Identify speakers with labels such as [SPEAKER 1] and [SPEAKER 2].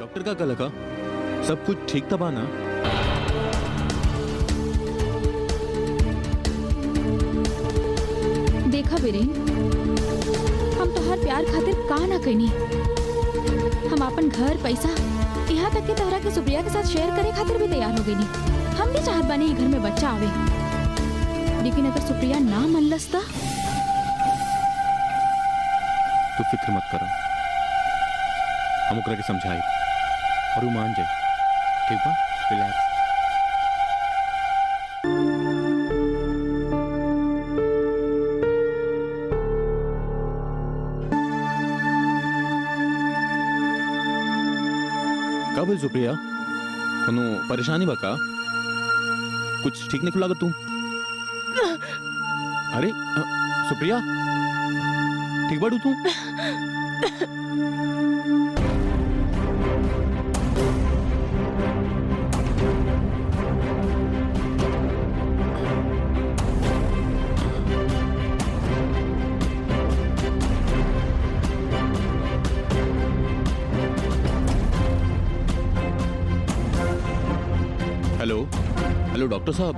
[SPEAKER 1] Doctor का कल का सब कुछ ठीक था ना?
[SPEAKER 2] देखा बीरेन, हम तो हर प्यार खातिर का ना कहनी। हम अपन घर पैसा यहाँ तक के तहरा के सुप्रिया के साथ शेयर करे खातिर भी तैयार हो गई। हम भी चाहत बानी घर में बच्चा आवे, लेकिन अगर सुप्रिया ना मनलस ता?
[SPEAKER 1] तू फिक्र मत करो, हम ओकरा के समझाई और वो मान जाए। ठीक बा, रिलैक्स। का बोल सुप्रिया, कोनो परेशानी बा का? कुछ ठीक नहीं लागत तू? अरे सुप्रिया, ठीक बाड़ू तू? हेलो हेलो डॉक्टर साहब,